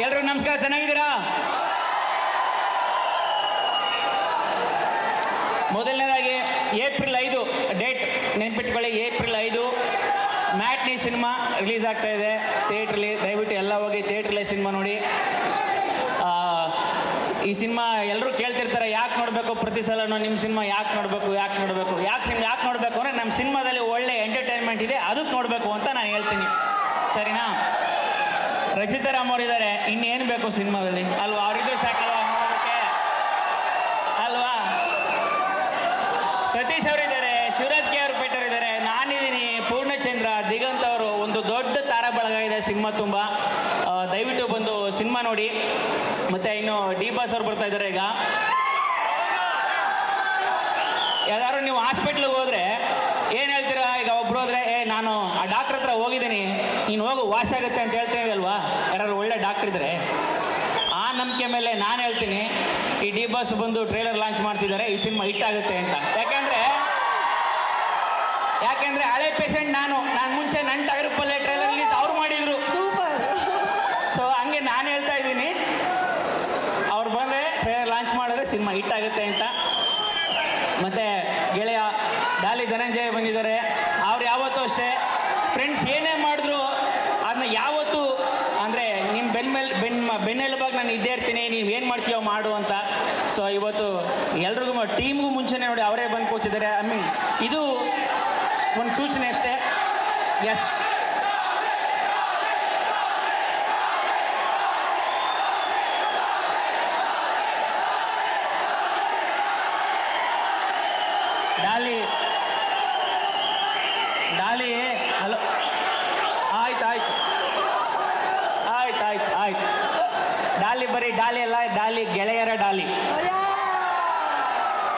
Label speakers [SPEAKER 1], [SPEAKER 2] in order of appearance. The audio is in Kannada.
[SPEAKER 1] ಎಲ್ರಿಗೂ ನಮಸ್ಕಾರ, ಚೆನ್ನಾಗಿದ್ದೀರಾ? ಮೊದಲನೇದಾಗಿ ಏಪ್ರಿಲ್ 5 ಡೇಟ್ ನೆನ್ಪಿಟ್ಕೊಳ್ಳಿ. ಏಪ್ರಿಲ್ 5 ಮ್ಯಾಟ್ನಿ ಸಿನಿಮಾ ರಿಲೀಸ್ ಆಗ್ತಾ ಇದೆ ಥಿಯೇಟ್ರಲ್ಲಿ. ದಯವಿಟ್ಟು ಎಲ್ಲ ಹೋಗಿ ಥಿಯೇಟ್ರಲ್ಲೇ ಸಿನಿಮಾ ನೋಡಿ. ಈ ಸಿನಿಮಾ ಎಲ್ಲರೂ ಕೇಳ್ತಿರ್ತಾರೆ, ಯಾಕೆ ನೋಡಬೇಕು ಪ್ರತಿ ಸಲನೂ ನಿಮ್ಮ ಸಿನಿಮಾ ಯಾಕೆ ನೋಡಬೇಕು ಯಾಕೆ ನೋಡಬೇಕು ಅಂದರೆ ನಮ್ಮ ಸಿನಿಮಾದಲ್ಲಿ ಒಳ್ಳೆ ಎಂಟರ್ಟೈನ್ಮೆಂಟ್ ಇದೆ, ಅದಕ್ಕೆ ನೋಡಬೇಕು ಅಂತ ನಾನು ಹೇಳ್ತೀನಿ. ಸರಿನಾ? ರಚಿತಾ ರಾಮ್ ಅವರಿದ್ದಾರೆ, ಇನ್ನೇನು ಬೇಕು ಸಿನಿಮಾದಲ್ಲಿ ಅಲ್ವಾ? ಅವರಿದ್ರು ಸಾಕಲ್ವಾ ನೋಡೋದಕ್ಕೆ ಅಲ್ವಾ? ಸತೀಶ್ ಅವರಿದ್ದಾರೆ, ಶಿವರಾಜ್ ಕೆ ಅವರು ಪೇಟರ್ ನಾನಿದ್ದೀನಿ, ಪೂರ್ಣಚಂದ್ರ, ದಿಗಂತ್ ಅವರು, ಒಂದು ದೊಡ್ಡ ತಾರಾ ಬಳಗ ಇದೆ ಸಿನಿಮಾ ತುಂಬ. ದಯವಿಟ್ಟು ಬಂದು ಸಿನಿಮಾ ನೋಡಿ. ಮತ್ತು ಇನ್ನು ಡಿ ಬಾಸ್ ಅವ್ರು ಬರ್ತಾ ಇದ್ದಾರೆ. ಈಗ ಯಾರು ನೀವು ಹಾಸ್ಪಿಟ್ಲಿಗೆ ಹೋದರೆ ಏನು ಹೇಳ್ತೀರಾ? ಈಗ ಒಬ್ರು ಹೋದರೆ ನಾನು ಆ ಡಾಕ್ಟ್ರ್ ಹತ್ರ ಹೋಗಿದ್ದೀನಿ, ನೀನು ಹೋಗು ವಾಸಿ ಆಗುತ್ತೆ ಅಂತ ಹೇಳ್ತೇವೆ ಅಲ್ವಾ? ಯಾರು ಒಳ್ಳೆ ಡಾಕ್ಟ್ರ್ ಇದ್ದಾರೆ. ಆ ನಂಬಿಕೆ ಮೇಲೆ ನಾನು ಹೇಳ್ತೀನಿ, ಈ ಡಿ ಬಾಸ್ ಬಂದು ಟ್ರೇಲರ್ ಲಾಂಚ್ ಮಾಡ್ತಿದ್ದಾರೆ, ಈ ಸಿನಿಮಾ ಹಿಟ್ ಆಗುತ್ತೆ ಅಂತ. ಯಾಕೆಂದ್ರೆ ಹಳೆ ಪೇಷಂಟ್ ನಾನು ಮುಂಚೆ ನನ್ನ ಟಗರುಪಲ್ಲೆ ಟ್ರೇಲರ್ ರಿಲೀಸ್ ಅವ್ರು ಮಾಡಿದ್ರು. ಸೊ ಹಂಗೆ ನಾನು ಹೇಳ್ತಾ ಇದ್ದೀನಿ, ಅವ್ರು ಬಂದರೆ ಟ್ರೇಲರ್ ಲಾಂಚ್ ಮಾಡಿದ್ರೆ ಸಿನಿಮಾ ಹಿಟ್ ಆಗುತ್ತೆ ಅಂತ. ಮತ್ತು ಗೆಳೆಯ ಡಾಲಿ ಧನಂಜಯ ಬಂದಿದ್ದಾರೆ. ಅವ್ರು ಯಾವತ್ತೂ ಅಷ್ಟೇ ಫ್ರೆಂಡ್ಸ್ ಏನೇ ಮಾಡಿದ್ರು ಅದನ್ನ ಯಾವತ್ತೂ ಅಂದರೆ ನಿಮ್ಮ ಬೆನ್ನೆಲುಬಾಗಿ ನಾನು ಇದ್ದೇ ಇರ್ತೀನಿ, ನೀವು ಏನು ಮಾಡ್ತೀವೋ ಮಾಡು ಅಂತ. ಸೊ ಇವತ್ತು ಎಲ್ರಿಗೂ ಟೀಮ್ಗೂ ಮುಂಚೆನೇ ನೋಡಿ ಅವರೇ ಬಂದು ಕೂತಿದ್ದಾರೆ. ಐ ಮೀನ್ ಇದು ಒಂದು ಸೂಚನೆ ಅಷ್ಟೇ. ಎಸ್, ಡಾಲಿ ಹಲೋ, ಆಯ್ತು. ಡಾಲಿ ಬರೀ ಡಾಲಿ ಅಲ್ಲ, ಡಾಲಿ ಗೆಳೆಯರ ಡಾಲಿ.